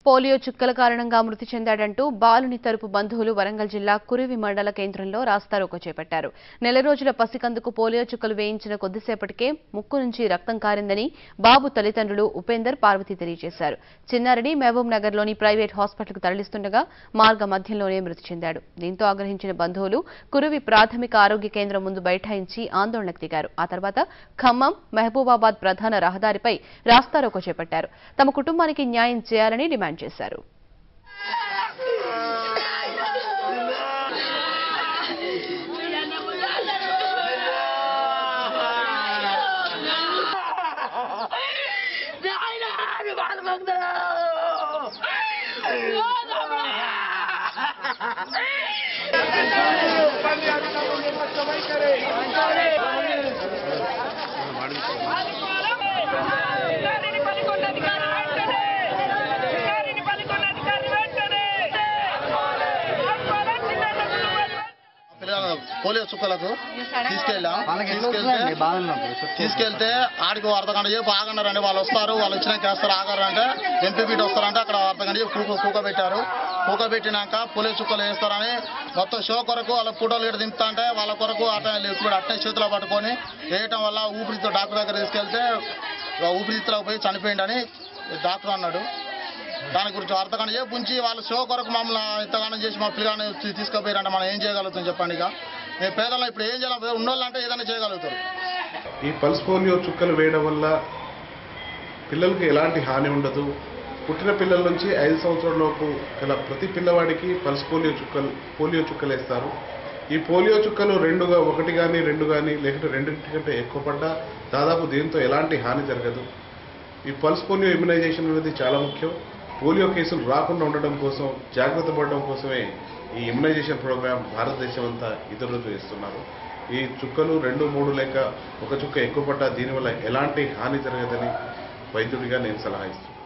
Polio చుక్కల కారణంగా మృతి చెందాడంటూ బాలుని తరపు బంధువులు వరంగల్ జిల్లా కురివి మండల కేంద్రంలో రాస్తారోకో చేపట్టారు. నెల రోజుల పసికందుకు పోలియో చుక్కలు వేయించిన కొద్దిసేపటికే ముక్కు నుంచి రక్తం కారిందని బాబు తల్లిదండ్రులు ఉపేందర్, పార్వతి తెలియజేశారు. చిన్నారెడ్డి మహబూబ్ నగర్లోని ప్రైవేట్ హాస్పిటల్కు తరలిస్తుండగా మార్గ మధ్యంలోనే మృతి చెందాడు. దీంతో ఆగ్రహించిన బంధువులు కురివి ప్రాథమిక ఆరోగ్య కేంద్రం ముందు బైఠాయించి ఆందోళనకు దిగారు. ఆ తర్వాత ఖమ్మం, మహబూబాబాద్ ప్రధాన రహదారిపై రాస్తారోకో చేపట్టారు. తమ కుటుంబానికి న్యాయం చేయాలని డిమాండ్ చేశారు. పోలియో చుక్కలకు తీసుకెళ్తే ఆడికి అర్ధగంట చెప్పి ఆగన్నారండి. వాళ్ళు వస్తారు, వాళ్ళు వచ్చినాక వేస్తారు, ఆగారంటే ఎంపీపీటీ వస్తారంటే అక్కడ అర్ధగంట చెప్పి కూకబెట్టారు. కూకబెట్టినాక పోలియో చుక్కలు వేస్తారని మొత్తం షో కొరకు వాళ్ళ ఫోటోలు ఇటు దింపుతా అంటే వాళ్ళ కొరకు అట్నే చేతిలో పట్టుకొని వేయటం వల్ల ఊపిరితో డాక్టర్ దగ్గర తీసుకెళ్తే ఊపిరితిత్తులకు పోయి చనిపోయిందని డాక్టర్ అన్నాడు. దాని గురించి అర్ధగంట చెప్పి ఉంచి వాళ్ళ షో కొరకు మమ్మల్ని ఇంతగానం చేసి మా పిల్లగానే తీసుకుపోయారంటే మనం ఏం చేయగలుగుతాం చెప్పండి. ఇక మేము పేదలను ఇప్పుడు ఏం చేయాలి, ఉన్నోళ్ళు అంటే ఏదైనా చేయగలుగుతారు. ఈ పల్స్ పోలియో చుక్కలు వేయడం వల్ల పిల్లలకు ఎలాంటి హాని ఉండదు. పుట్టిన పిల్లల నుంచి 5 సంవత్సరాలలోపు గల ప్రతి పిల్లవాడికి పల్స్ పోలియో చుక్కలు వేస్తారు. ఈ పోలియో చుక్కలు ఒకటి కానీ 2 కానీ లేకుంటే 2 కంటే ఎక్కువ పడ్డా దాదాపు దీంతో ఎలాంటి హాని జరగదు. ఈ పల్స్ పోలియో ఇమ్యునైజేషన్ అనేది చాలా ముఖ్యం. పోలియో కేసులు రాకుండా ఉండడం కోసం, జాగ్రత్త పడడం కోసమే ఈ ఇమ్యునైజేషన్ ప్రోగ్రాం భారతదేశం అంతా ఇతరులతో ఇస్తున్నారు. ఈ చుక్కలు 2, 3 లేక ఒక చుక్క ఎక్కువ పడ్డా దీనివల్ల ఎలాంటి హాని జరగదని వైద్యుడిగా నేను సలహా ఇస్తున్నాను.